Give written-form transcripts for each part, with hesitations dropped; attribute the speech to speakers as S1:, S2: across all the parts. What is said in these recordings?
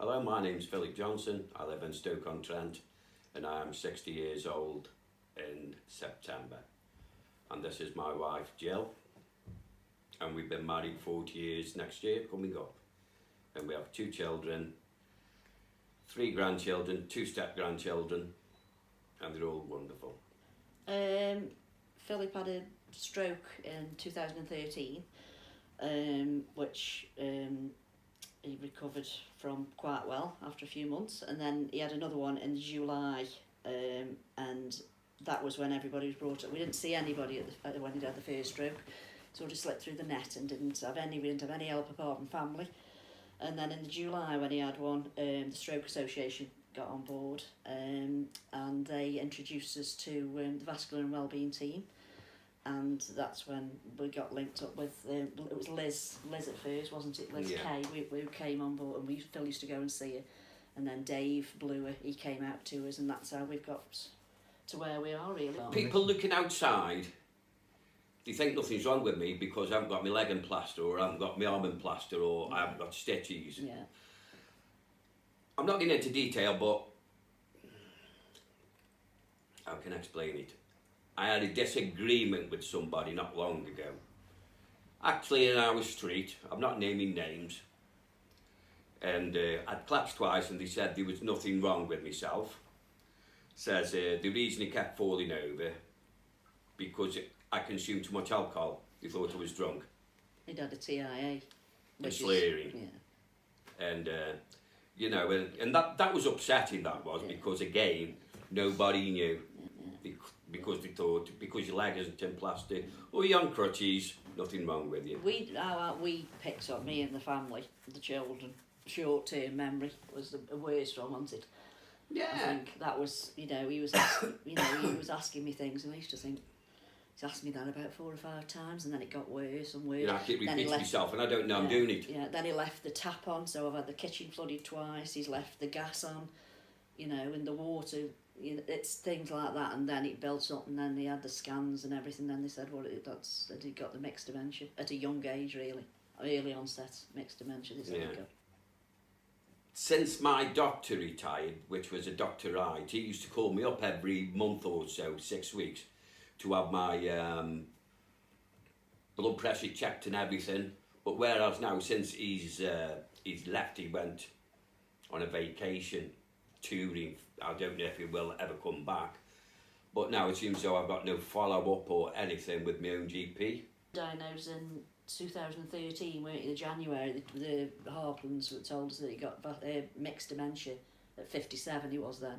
S1: Hello, my name's Philip Johnson. I live in Stoke-on-Trent and I'm 60 years old in September. And this is my wife, Jill. And we've been married 40 years next year coming up. And we have 2 children, 3 grandchildren, 2 step-grandchildren, and they're all wonderful.
S2: Philip had a stroke in 2013, which he recovered from quite well after a few months, and then he had another one in July, and that was when everybody was brought up. We didn't see anybody when he had the first stroke, sort of slipped through the net and we didn't have any help apart from family. And then in July when he had one, the Stroke Association got on board, and they introduced us to the vascular and wellbeing team, and that's when we got linked up with it was Liz at first, wasn't it? Liz Kay, we came on board, and we still used to go and see her, and then Dave Bloor, he came out to us, and that's how we've got to where we are really.
S1: People looking outside, they think nothing's wrong with me because I haven't got my leg in plaster, or I haven't got my arm in plaster, or I haven't got stitches.
S2: Yeah.
S1: I'm not getting into detail, but how can I explain it? I had a disagreement with somebody not long ago. Actually in our street, I'm not naming names, and I'd collapsed twice and they said there was nothing wrong with myself. Says the reason he kept falling over, because I consumed too much alcohol. They thought I was drunk.
S2: He'd had a TIA.
S1: And slurring.
S2: Yeah.
S1: And you know, and that was upsetting, that was, because again, nobody knew. Because they thought, because your leg isn't in plaster, or you're on crutches, nothing wrong with you.
S2: We picked up, me and the family, the children, short-term memory was the worst one, wasn't it?
S1: Yeah.
S2: I think that was, he was, he was asking me things, and I used to think, he's asked me that about 4 or 5 times, and then it got worse and worse.
S1: You know, I keep repeating myself, and I don't know I'm doing it.
S2: Yeah, then he left the tap on, so I've had the kitchen flooded twice, he's left the gas on, and the water, it's things like that, and then it built up, and then he had the scans and everything, then they said, that he got the mixed dementia, at a young age really, early onset mixed dementia, they said he got.
S1: Since my doctor retired, which was a Dr. Wright, he used to call me up every month or so, 6 weeks, to have my blood pressure checked and everything. But whereas now, since he's left, he went on a vacation, touring. I don't know if he will ever come back. But now it seems though I've got no follow-up or anything with my own GP.
S2: Diagnosed in 2013, weren't you, in January, the Harplands told us that he got mixed dementia at 57, he was then.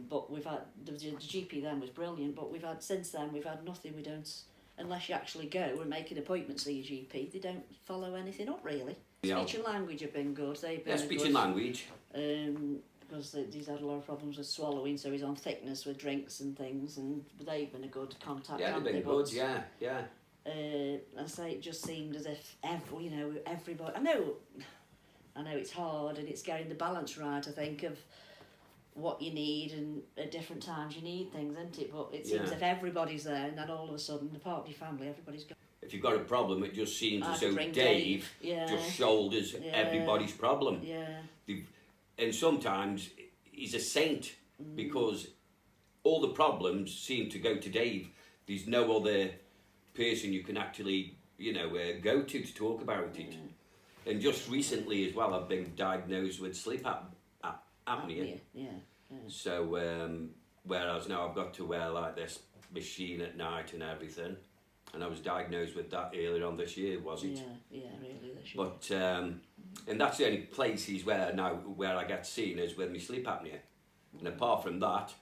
S2: But we've had, the GP then was brilliant, but since then we've had nothing. We don't, unless you actually go and make an appointment to see your GP, they don't follow anything up really. Yeah. Speech and language have been good, they've been
S1: speech and language.
S2: Because he's had a lot of problems with swallowing, so he's on thickness with drinks and things, and they've been a good contact.
S1: Yeah, they've been good, yeah.
S2: I say it just seemed as if everybody. I know it's hard, and it's getting the balance right. I think of what you need, and at different times you need things, isn't it? But it seems if everybody's there, and then all of a sudden, apart from your family, everybody's got.
S1: If you've got a problem, it just seems as though Dave just shoulders everybody's problem.
S2: Yeah.
S1: And sometimes he's a saint because all the problems seem to go to Dave. There's no other person you can actually, go to talk about it. And just recently as well, I've been diagnosed with sleep apnea.
S2: Yeah.
S1: So, whereas now I've got to wear like this machine at night and everything. And I was diagnosed with that earlier on this year, was it?
S2: Yeah, really this year.
S1: But, and that's the only places where I get seen is with my sleep apnea. And apart from that,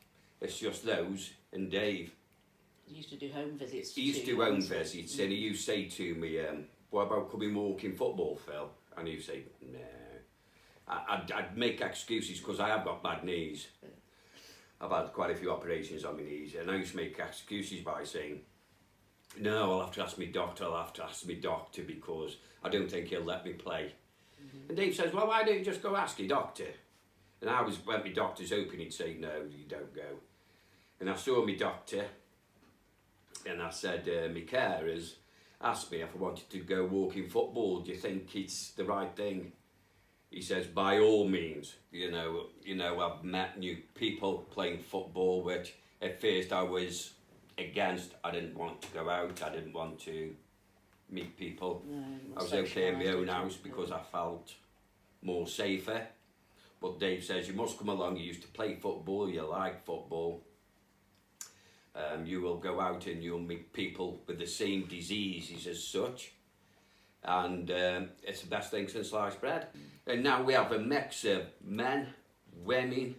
S1: it's just those and Dave.
S2: He used to do home visits.
S1: He used to do home visits, and he used to say to me, what about coming walking football, Phil? And he'd say, no. I'd make excuses because I have got bad knees. I've had quite a few operations on my knees, and I used to make excuses by saying, no, I'll have to ask my doctor, because I don't think he'll let me play. And Dave says, well, why don't you just go ask your doctor? And when my doctor's open, he'd say, no, you don't go. And I saw my doctor, and I said, my carers asked me if I wanted to go walking football. Do you think it's the right thing? he says, by all means, you know, I've met new people playing football, which at first I was against. I didn't want to go out. I didn't want to meet people.
S2: No,
S1: I was okay in my own house because I felt more safer. But Dave says, you must come along. You used to play football. You like football. You will go out and you'll meet people with the same diseases as such. And it's the best thing since sliced bread. And now we have a mix of men, women,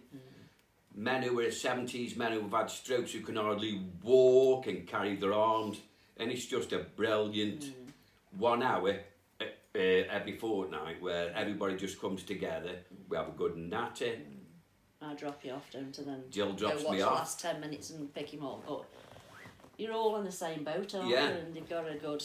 S1: men who are in their 70s, men who have had strokes who can hardly walk and carry their arms. And it's just a brilliant 1 hour every fortnight where everybody just comes together. We have a good natter.
S2: I drop you off, don't I, then?
S1: Jill drops
S2: go watch
S1: me
S2: the
S1: off.
S2: last 10 minutes and pick him up. But you're all in the same boat, aren't
S1: Yeah.
S2: you? And you've got a good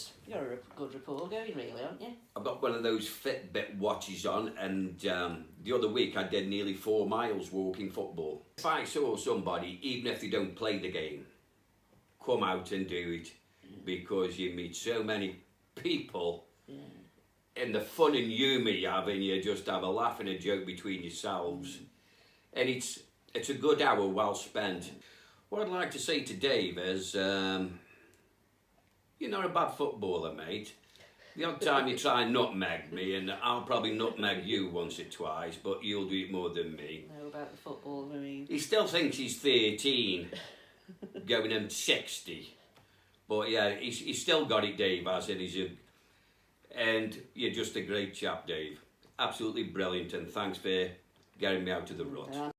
S2: rapport going, really, aren't you?
S1: I've got one of those Fitbit watches on, and the other week I did nearly 4 miles walking football. If I saw somebody, even if they don't play the game, come out and do it, because you meet so many people, and the fun and humour you have, and you just have a laugh and a joke between yourselves, and it's a good hour well spent. What I'd like to say to Dave is, you're not a bad footballer, mate. The odd time you try and nutmeg me, and I'll probably nutmeg you once or twice, but you'll do it more than me.
S2: Know about the football, I mean.
S1: He still thinks he's 13, going on 60. But yeah, he's still got it, Dave, as in and you're just a great chap, Dave. Absolutely brilliant, and thanks for getting me out of the rut.